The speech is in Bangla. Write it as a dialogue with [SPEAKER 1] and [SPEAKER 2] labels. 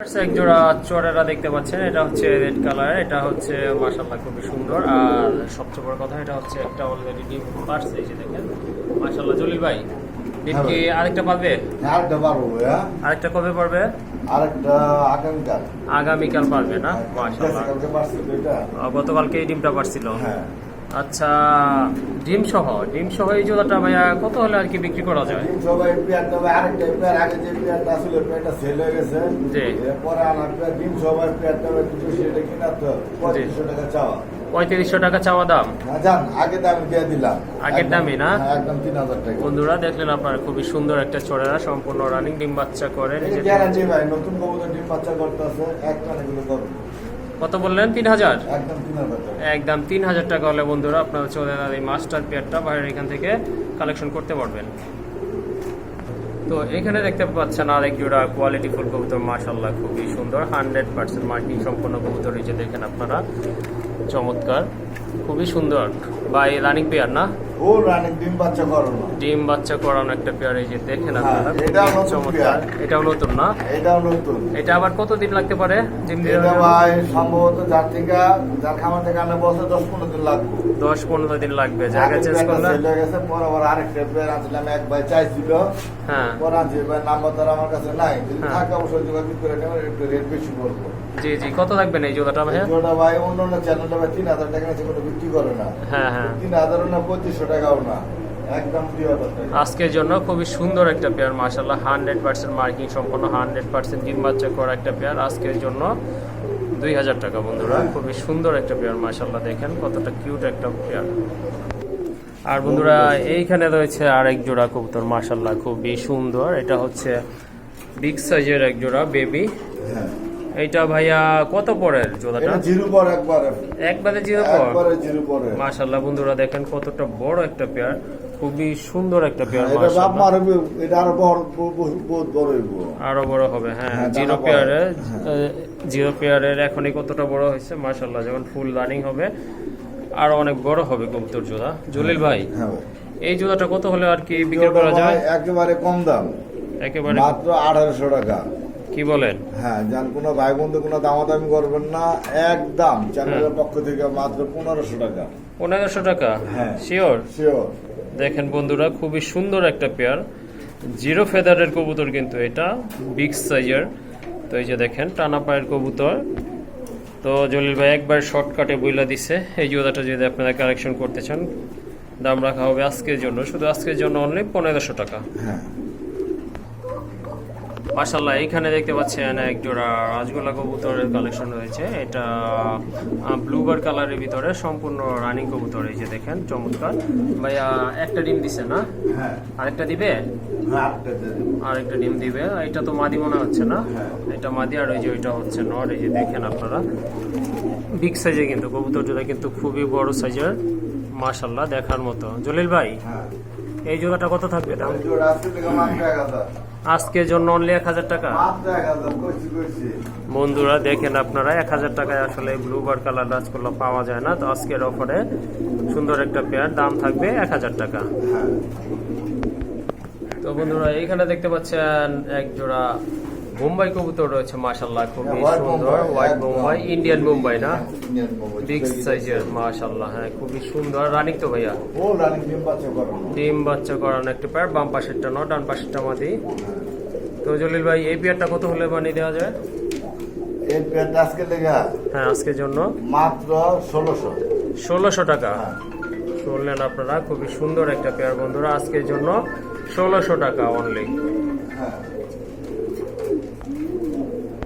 [SPEAKER 1] এক জোড়া চড়েরা দেখতে পাচ্ছেন, এটা হচ্ছে রেড কালার, এটা হচ্ছে মাশাআল্লাহ খুবই সুন্দর। আর সবচেয়ে বড় কথা এটা হচ্ছে একটা অলরেডি ডিম পারছে, এই যে দেখেন মাশাআল্লাহ। জলিল ভাই ডিম কি আরেকটা পারবে?
[SPEAKER 2] আরেকটা পারবো ভাইয়া।
[SPEAKER 1] আরেকটা কবে পারবে?
[SPEAKER 2] আরেকটা আগামীকাল।
[SPEAKER 1] আগামীকাল পারবে না? মাশাআল্লাহ।
[SPEAKER 2] কালকে পারছে তো এটা।
[SPEAKER 1] গতকালকে এই ডিমটা পারছিল।
[SPEAKER 2] হ্যাঁ।
[SPEAKER 1] আচ্ছা, ডিম সহ এই জোড়াটা ভাইয়া কত হলে আর কি বিক্রি করা যায়?
[SPEAKER 2] ডিম সবাই পেয়ার তবে আরেকটা পেয়ার আগে যে পেয়ারটা ছিল পেয়ারটা সেল হয়ে গেছে।
[SPEAKER 1] জি।
[SPEAKER 2] এরপরে আনার পেয়ার ডিম সবাই পেয়ার তবে দুটো সেটা কিনা তো 3500 টাকা চাওয়া।
[SPEAKER 1] 3500 টাকা চাওয়া দাম?
[SPEAKER 2] হ্যাঁ জান, আগে দাম দিয়ে দিলাম।
[SPEAKER 1] আগের দামই না?
[SPEAKER 2] হ্যাঁ, একদম 3000 টাকা।
[SPEAKER 1] বন্ধুরা দেখলেন আপনারা, খুবই সুন্দর একটা চড়েরা, সম্পূর্ণ রানিং, ডিম বাচ্চা করে নিজে।
[SPEAKER 2] গ্যারান্টি ভাই, নতুন কবুতর ডিম বাচ্চা করতেছে, একটা এগুলো করব।
[SPEAKER 1] কত বললেন? 3000?
[SPEAKER 2] একদম 3000 টাকা।
[SPEAKER 1] একদম 3000 টাকা হলে বন্ধুরা আপনারা হচ্ছে এই মাস্টার পেয়ারটা বাইরের এখান থেকে কালেকশন করতে পারবেন। তো এখানে দেখতে পাচ্ছেন আরেক জোড়া কোয়ালিটি ফুল কবুতর, মাশাআল্লাহ খুবই সুন্দর, 100% মার্কিং সম্পন্ন কবুতর। এই যে দেখেন আপনারা, চমৎকার, খুবই সুন্দর। ভাই রানিং পেয়ার না?
[SPEAKER 2] ও রানিং ডিম বাচ্চা করো না।
[SPEAKER 1] ডিম বাচ্চা করানো একটা পেয়ার, এই যে দেখেন
[SPEAKER 2] হ্যাঁ,
[SPEAKER 1] আপনারা,
[SPEAKER 2] এটাও
[SPEAKER 1] খুবই
[SPEAKER 2] নতুন
[SPEAKER 1] চমৎকার।
[SPEAKER 2] পেয়ার।
[SPEAKER 1] এটাও নতুন না?
[SPEAKER 2] এটাও নতুন।
[SPEAKER 1] এটা আবার কতদিন লাগতে পারে ডিম দিতে?
[SPEAKER 2] এটা ভাই সম্ভবত যার খামার থেকে আনা বছর 10-15 দিন লাগবে।
[SPEAKER 1] 10-15 দিন লাগবে। জায়গা চেঞ্জ করলে
[SPEAKER 2] চলে গেছে, পরে আবার আরেকটা পেয়ার আনছিলাম, এক ভাই চাইছিল।
[SPEAKER 1] হ্যাঁ
[SPEAKER 2] পরে আনছি ভাই, নাম্বার তার আমার কাছে নাই, যদি
[SPEAKER 1] হ্যাঁ।
[SPEAKER 2] থাকে অবশ্যই যোগাযোগ করে নেবেন, একটু রেট বেশি পড়বো।
[SPEAKER 1] জি জি, কত লাগবে না এই জোড়াটা ভাইয়া?
[SPEAKER 2] ওটা ভাই অন্য অন্য চ্যানেলটা ভাই 3000 টাকা নিচে কোনো বিক্রি করে না।
[SPEAKER 1] হ্যাঁ হ্যাঁ।
[SPEAKER 2] 3000 না 2500 টাকাও না, একদম 3000 টাকা।
[SPEAKER 1] আজকের জন্য খুবই সুন্দর একটা পেয়ার, মাশাআল্লাহ 100% মার্কিং সম্পন্ন, 100% ডিম বাচ্চা করা একটা পেয়ার। আজকের জন্য 2000 টাকা বন্ধুরা। খুবই সুন্দর একটা পেয়ার, মাশাআল্লাহ দেখেন কতটা কিউট একটা পেয়ার। আর বন্ধুরা এইখানে রয়েছে আরেক জোড়া কবুতর, মাশাআল্লাহ খুবই সুন্দর। এটা হচ্ছে বিগ সাইজের এক জোড়া বেবি।
[SPEAKER 2] হ্যাঁ।
[SPEAKER 1] এইটা ভাইয়া কত পরের জোড়াটা?
[SPEAKER 2] এটা জিরো পর একবারে।
[SPEAKER 1] একবারে জিরো পর?
[SPEAKER 2] একবারে জিরো পরে।
[SPEAKER 1] মাশাআল্লাহ বন্ধুরা দেখেন কতটা বড় একটা পেয়ার, খুবই সুন্দর একটা পেয়ার।
[SPEAKER 2] এটা বাপ
[SPEAKER 1] মাশাআল্লাহ
[SPEAKER 2] মারবে, এটা আরো বড়, বহুত বড় হইব।
[SPEAKER 1] আরো বড় হবে। হ্যাঁ,
[SPEAKER 2] হ্যাঁ,
[SPEAKER 1] জিরো
[SPEAKER 2] দানা
[SPEAKER 1] পেয়ারের,
[SPEAKER 2] হ্যাঁ।
[SPEAKER 1] জিরো পেয়ারের এখনই কতটা বড় হয়েছে মাশাআল্লাহ। যখন ফুল রানিং হবে আরো অনেক বড় হবে কবুতর জোড়া। জলিল ভাই
[SPEAKER 2] হ্যাঁ ভাই,
[SPEAKER 1] এই জোড়াটা কত হলে আর কি বিক্রি করা যায়?
[SPEAKER 2] একেবারে কম দাম,
[SPEAKER 1] একেবারে
[SPEAKER 2] মাত্র 1800 টাকা।
[SPEAKER 1] কি বলেন?
[SPEAKER 2] হ্যাঁ, যান কোনো ভাই বন্ধু কোনো দামাদামি করবেন না, একদম চ্যানেলের পক্ষ থেকে মাত্র 1500 টাকা।
[SPEAKER 1] 1500 টাকা?
[SPEAKER 2] হ্যাঁ।
[SPEAKER 1] শিওর?
[SPEAKER 2] শিওর।
[SPEAKER 1] দেখেন বন্ধুরা, খুবই সুন্দর একটা পেয়ার, জিরো ফেদারের কবুতর কিন্তু এটা, বিগ সাইজের। তো এই যে দেখেন টানা পায়ের কবুতর। তো জলিল ভাই একবার শর্টকাটে বইলা দিছে, এই জোড়াটা যদি আপনারা কালেকশন করতে চান দাম রাখা হবে আজকের জন্য, শুধু আজকের জন্য অনলি 1500 টাকা।
[SPEAKER 2] হ্যাঁ।
[SPEAKER 1] মাশাআল্লাহ এইখানে দেখতে পাচ্ছেন এক জোড়া রাজগোলা কবুতরের কালেকশন রয়েছে। এটা ব্লুবার কালারের ভিতরে সম্পূর্ণ রানিং কবুতর। এই যে দেখেন চমৎকার। ভাইয়া একটা ডিম দিছে না?
[SPEAKER 2] হ্যাঁ।
[SPEAKER 1] আরেকটা দিবে?
[SPEAKER 2] হ্যাঁ,
[SPEAKER 1] আরেকটা ডিম দিবে। এটা তো মাদি মনে হচ্ছে না?
[SPEAKER 2] হ্যাঁ।
[SPEAKER 1] এটা মাদি, আর ওই যে ওইটা হচ্ছে নর। এই যে দেখেন আপনারা, বিগ সাইজে কিন্তু কবুতর জোড়া, কিন্তু খুবই বড় সাইজের, মাশাআল্লাহ দেখার মতো। জলিল ভাই
[SPEAKER 2] হ্যাঁ।
[SPEAKER 1] এই জোড়াটা কত থাকবে দাম?
[SPEAKER 2] এই জোড়া আজকে থেকে মাত্র 1000।
[SPEAKER 1] আজকের জন্য অনলি 1000 টাকা।
[SPEAKER 2] মাত্র 1000 কইছি।
[SPEAKER 1] বন্ধুরা দেখেন আপনারা, 1000 টাকায় আসলে ব্লুবার কালার রাজকোলা পাওয়া যায় না। তো আজকের অফারে সুন্দর একটা পেয়ার, দাম থাকবে 1000 টাকা।
[SPEAKER 2] হ্যাঁ।
[SPEAKER 1] তো বন্ধুরা এইখানে দেখতে পাচ্ছেন এক জোড়া মুম্বাই কবুতর রয়েছে, মাশাআল্লাহ খুবই
[SPEAKER 2] হোয়াইট
[SPEAKER 1] সুন্দর।
[SPEAKER 2] মুম্বাই,
[SPEAKER 1] হোয়াইট
[SPEAKER 2] একদম।
[SPEAKER 1] মুম্বাই, ইন্ডিয়ান মুম্বাই না?
[SPEAKER 2] ইন্ডিয়ান মুম্বাই।
[SPEAKER 1] বিগ সাইজের, মাশাআল্লাহ। হ্যাঁ, খুবই সুন্দর রানিং তো ভাইয়া।
[SPEAKER 2] ও রানিং ডিম বাচ্চা করো।
[SPEAKER 1] ডিম বাচ্চা করানো একটা পেয়ার, বাম পাশেরটা নর, ডান পাশেরটা মাদি। তো জলিল ভাই এই পেয়ারটা কত হলে বানিয়ে দেওয়া যায়?
[SPEAKER 2] এই পেয়ারটা আজকে লেগা
[SPEAKER 1] হ্যাঁ, আজকের জন্য
[SPEAKER 2] মাত্র 1600।
[SPEAKER 1] 1600 টাকা।
[SPEAKER 2] হ্যাঁ।
[SPEAKER 1] শুনলেন আপনারা, খুবই সুন্দর একটা পেয়ার বন্ধুরা, আজকের জন্য 1600 টাকা অনলি।
[SPEAKER 2] হ্যাঁ।